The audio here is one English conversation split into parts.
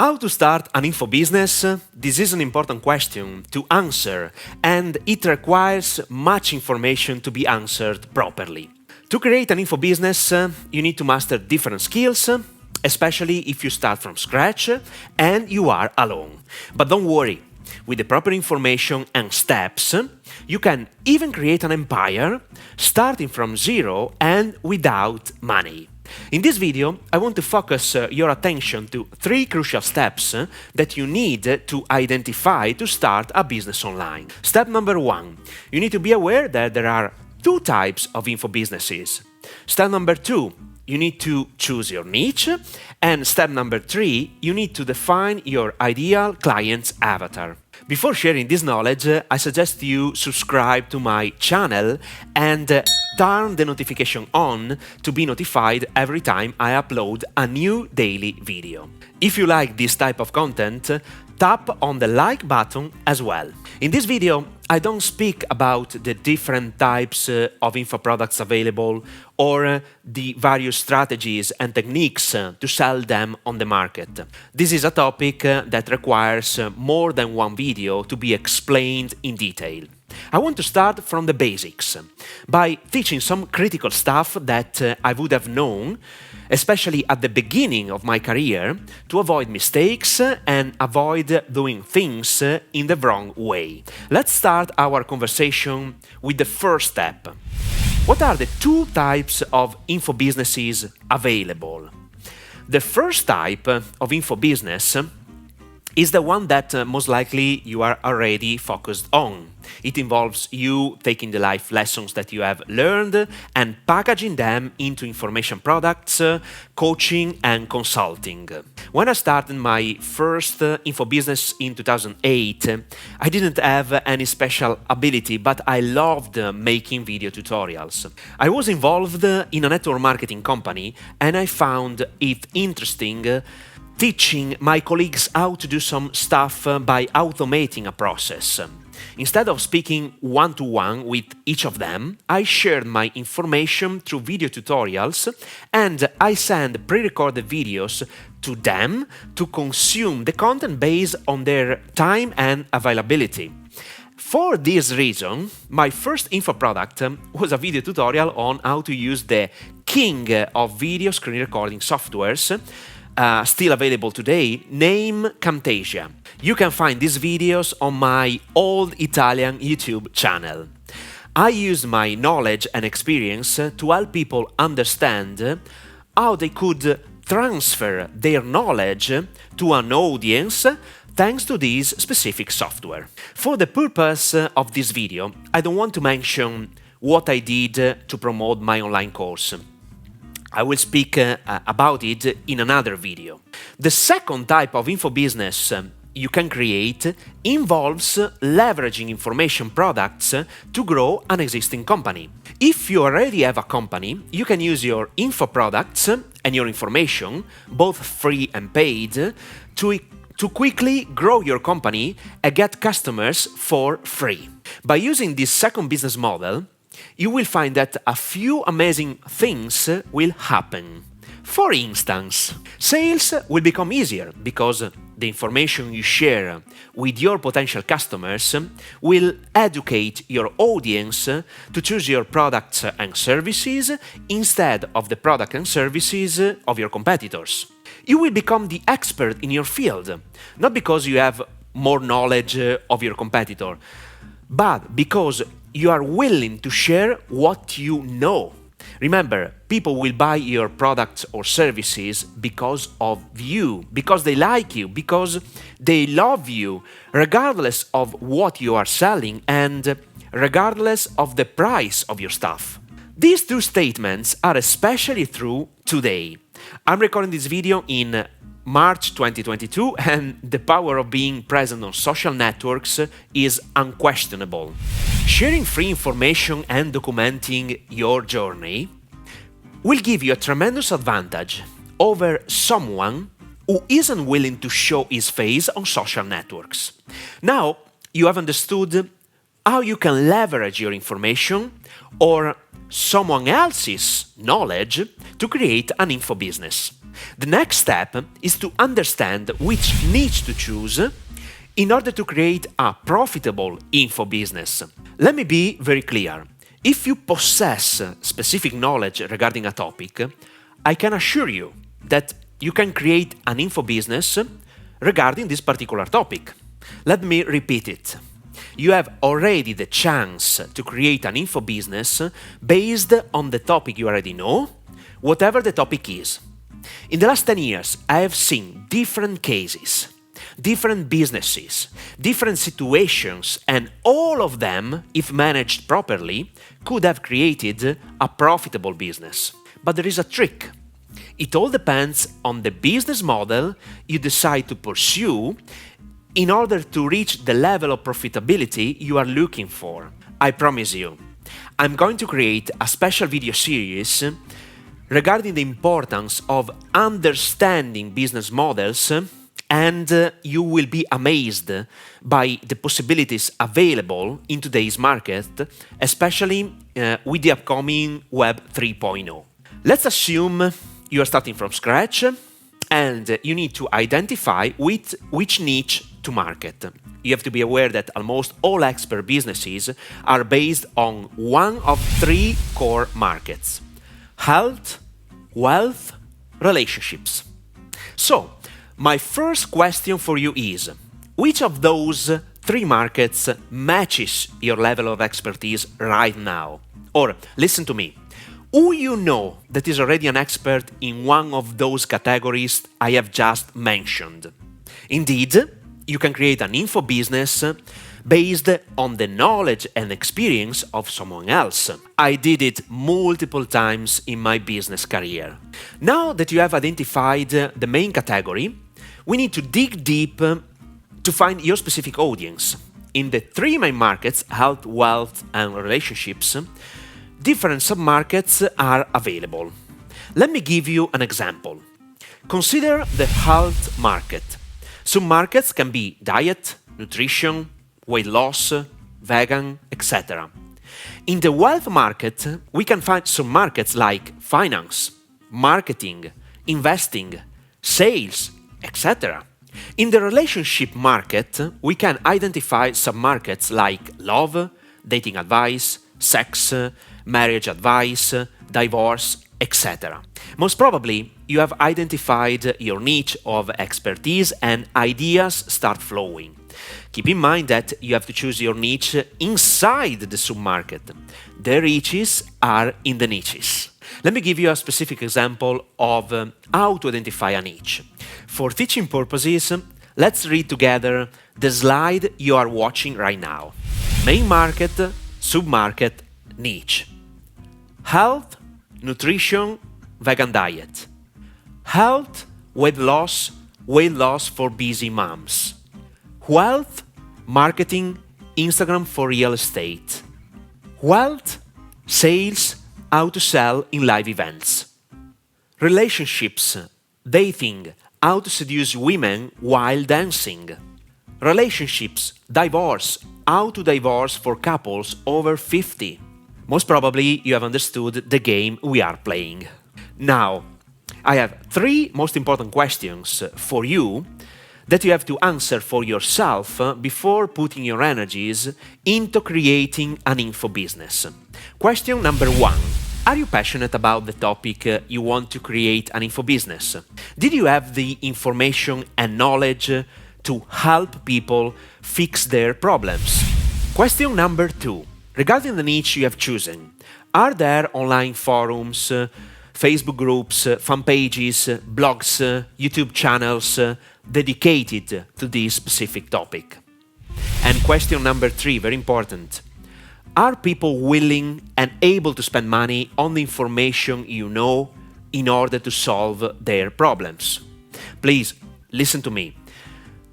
How to start an info business? This is an important question to answer, and it requires much information to be answered properly. To create an info business, you need to master different skills, especially if you start from scratch and you are alone. But don't worry, with the proper information and steps, you can even create an empire starting from zero and without money. In this video, I want to focus your attention to 3 crucial steps that you need to identify to start a business online. Step number 1, you need to be aware that there are 2 types of info businesses. Step number 2, you need to choose your niche. And step number 3, you need to define your ideal client's avatar. Before sharing this knowledge, I suggest you subscribe to my channel and turn the notification on to be notified every time I upload a new daily video. If you like this type of content, tap on the like button as well. In this video, I don't speak about the different types of info products available or the various strategies and techniques to sell them on the market. This is a topic that requires more than one video to be explained in detail. I want to start from the basics by teaching some critical stuff that I would have known, especially at the beginning of my career, to avoid mistakes and avoid doing things in the wrong way. Let's start our conversation with the first step. What are the 2 types of info businesses available? The first type of info business is the one that most likely you are already focused on. It involves you taking the life lessons that you have learned and packaging them into information products, coaching and consulting. When I started my first info business in 2008, I didn't have any special ability, but I loved making video tutorials. I was involved in a network marketing company and I found it interesting teaching my colleagues how to do some stuff by automating a process. Instead of speaking one-to-one with each of them, I shared my information through video tutorials and I sent pre-recorded videos to them to consume the content based on their time and availability. For this reason, my first info product was a video tutorial on how to use the king of video screen recording softwares, still available today, named Camtasia. You can find these videos on my old Italian YouTube channel. I use my knowledge and experience to help people understand how they could transfer their knowledge to an audience thanks to this specific software. For the purpose of this video, I don't want to mention what I did to promote my online course. I will speak about it in another video. The second type of info business you can create involves leveraging information products to grow an existing company. If you already have a company, you can use your info products and your information, both free and paid, to quickly grow your company and get customers for free. By using this second business model, you will find that a few amazing things will happen. For instance, sales will become easier because the information you share with your potential customers will educate your audience to choose your products and services instead of the products and services of your competitors. You will become the expert in your field, not because you have more knowledge of your competitor, but because you are willing to share what you know. Remember, people will buy your products or services because of you, because they like you, because they love you, regardless of what you are selling and regardless of the price of your stuff. These 2 statements are especially true today. I'm recording this video in March 2022 and the power of being present on social networks is unquestionable. Sharing free information and documenting your journey will give you a tremendous advantage over someone who isn't willing to show his face on social networks. Now you have understood how you can leverage your information or someone else's knowledge to create an info business. The next step is to understand which niche to choose in order to create a profitable info business. Let me be very clear. If you possess specific knowledge regarding a topic, I can assure you that you can create an info business regarding this particular topic. Let me repeat it. You have already the chance to create an info business based on the topic you already know, whatever the topic is. In the last 10 years, I have seen different cases, different businesses, different situations, and all of them, if managed properly, could have created a profitable business. But there is a trick. It all depends on the business model you decide to pursue in order to reach the level of profitability you are looking for. I promise you, I'm going to create a special video series regarding the importance of understanding business models, and you will be amazed by the possibilities available in today's market, especially with the upcoming Web 3.0. Let's assume you are starting from scratch and you need to identify which niche to market. You have to be aware that almost all expert businesses are based on one of three core markets: health, wealth, relationships. So, my first question for you is, which of those three markets matches your level of expertise right now? Or, listen to me, who you know that is already an expert in one of those categories I have just mentioned? Indeed, you can create an info business based on the knowledge and experience of someone else. I did it multiple times in my business career. Now that you have identified the main category, we need to dig deep to find your specific audience. In the three main markets, health, wealth, and relationships, different submarkets are available. Let me give you an example. Consider the health market. Submarkets can be diet, nutrition, weight loss, vegan, etc. In the wealth market, we can find submarkets like finance, marketing, investing, sales, etc. In the relationship market, we can identify submarkets like love, dating advice, sex, marriage advice, divorce, etc. Most probably, you have identified your niche of expertise and ideas start flowing. Keep in mind that you have to choose your niche inside the submarket. The riches are in the niches. Let me give you a specific example of how to identify a niche. For teaching purposes, let's read together the slide you are watching right now. Main market, submarket, niche. Health, nutrition, vegan diet. Health, weight loss for busy moms. Wealth, marketing, Instagram for real estate. Wealth, sales, how to sell in live events. Relationships, dating, how to seduce women while dancing. Relationships, divorce, how to divorce for couples over 50. Most probably you have understood the game we are playing. Now, I have three most important questions for you that you have to answer for yourself before putting your energies into creating an info business. Question number one. Are you passionate about the topic you want to create an info business? Did you have the information and knowledge to help people fix their problems? Question number two. Regarding the niche you have chosen, are there online forums, Facebook groups, fan pages, blogs, YouTube channels dedicated to this specific topic? And question number three, very important. Are people willing and able to spend money on the information you know in order to solve their problems? Please, listen to me.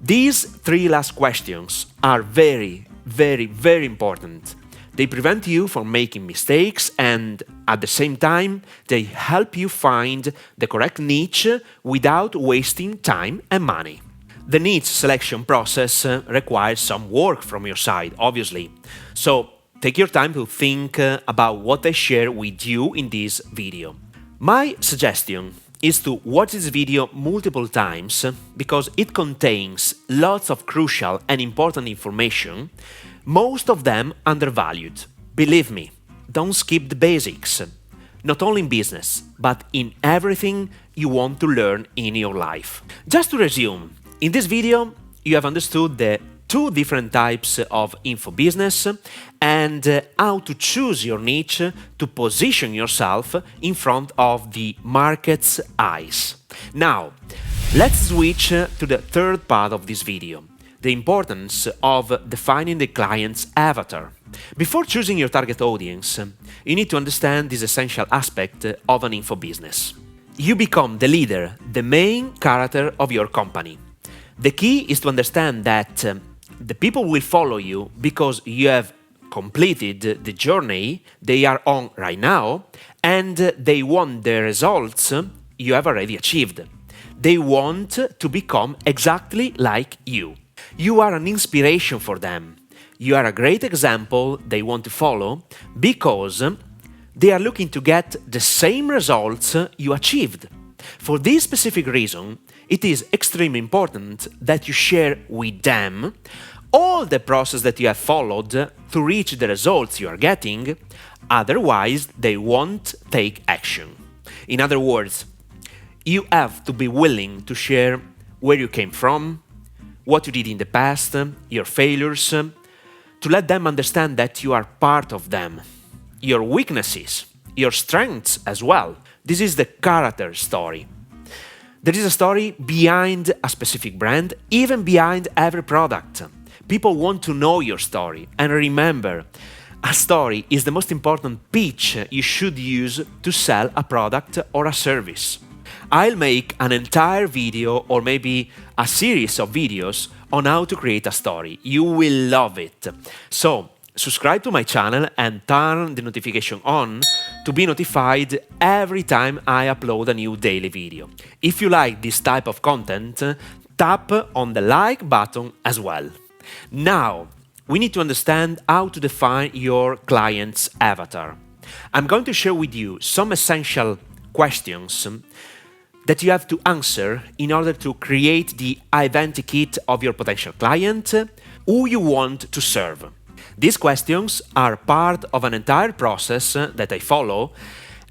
These three last questions are very, very, very important. They prevent you from making mistakes and, at the same time, they help you find the correct niche without wasting time and money. The niche selection process requires some work from your side, obviously. So, take your time to think about what I share with you in this video. My suggestion is to watch this video multiple times because it contains lots of crucial and important information, most of them undervalued. Believe me, don't skip the basics, not only in business, but in everything you want to learn in your life. Just to resume, in this video, you have understood the two different types of info business and how to choose your niche to position yourself in front of the market's eyes. Now, let's switch to the third part of this video, the importance of defining the client's avatar. Before choosing your target audience, you need to understand this essential aspect of an info business. You become the leader, the main character of your company. The key is to understand that the people will follow you because you have completed the journey they are on right now and they want the results you have already achieved. They want to become exactly like you. You are an inspiration for them. You are a great example they want to follow because they are looking to get the same results you achieved. For this specific reason, it is extremely important that you share with them all the process that you have followed to reach the results you are getting, otherwise they won't take action. In other words, you have to be willing to share where you came from, what you did in the past, your failures, to let them understand that you are part of them, your weaknesses, your strengths as well. This is the character story. There is a story behind a specific brand, even behind every product. People want to know your story. And remember, a story is the most important pitch you should use to sell a product or a service. I'll make an entire video or maybe a series of videos on how to create a story. You will love it. So, subscribe to my channel and turn the notification on to be notified every time I upload a new daily video. If you like this type of content, tap on the like button as well. Now, we need to understand how to define your client's avatar. I'm going to share with you some essential questions that you have to answer in order to create the identikit of your potential client, who you want to serve. These questions are part of an entire process that I follow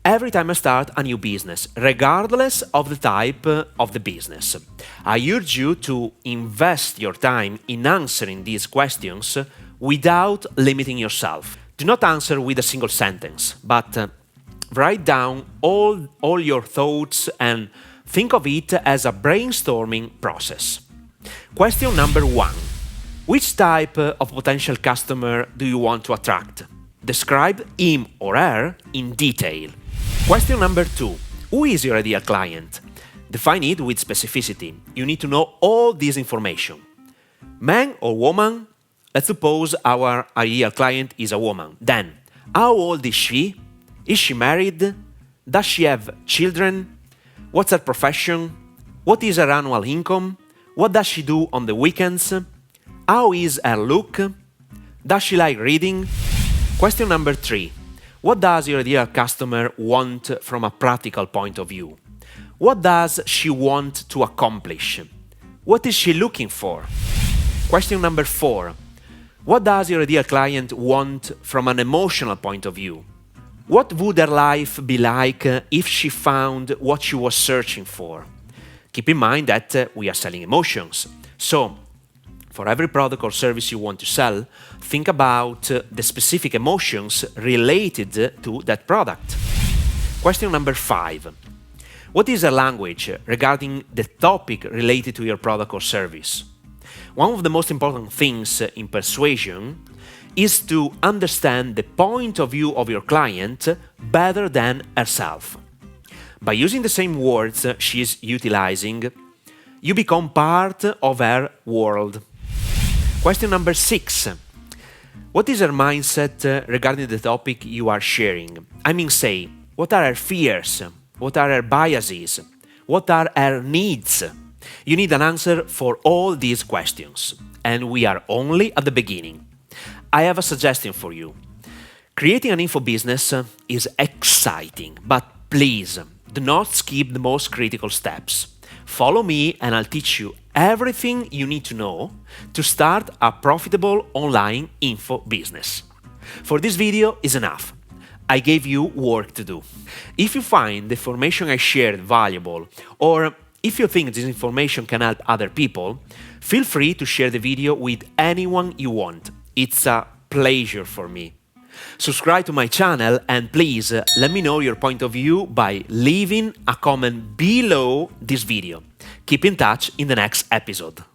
every time I start a new business, regardless of the type of the business. I urge you to invest your time in answering these questions without limiting yourself. Do not answer with a single sentence, but write down all your thoughts and think of it as a brainstorming process. Question number 1. Which type of potential customer do you want to attract? Describe him or her in detail. Question number 2. Who is your ideal client? Define it with specificity. You need to know all this information. Man or woman? Let's suppose our ideal client is a woman. Then, how old is she? Is she married? Does she have children? What's her profession? What is her annual income? What does she do on the weekends? How is her look? Does she like reading? Question number 3. What does your ideal customer want from a practical point of view? What does she want to accomplish? What is she looking for? Question number 4. What does your ideal client want from an emotional point of view? What would her life be like if she found what she was searching for? Keep in mind that we are selling emotions. So, for every product or service you want to sell, think about the specific emotions related to that product. Question number 5. What is a language regarding the topic related to your product or service? One of the most important things in persuasion is to understand the point of view of your client better than herself. By using the same words she is utilizing, you become part of her world. Question number 6. What is her mindset regarding the topic you are sharing? I mean, say, what are her fears? What are her biases? What are her needs? You need an answer for all these questions, and we are only at the beginning. I have a suggestion for you. Creating an info business is exciting, but please Do not skip the most critical steps. Follow me and I'll teach you everything you need to know to start a profitable online info business. For this video is enough. I gave you work to do. If you find the information I shared valuable, or if you think this information can help other people, feel free to share the video with anyone you want. It's a pleasure for me. Subscribe to my channel and please let me know your point of view by leaving a comment below this video. Keep in touch in the next episode.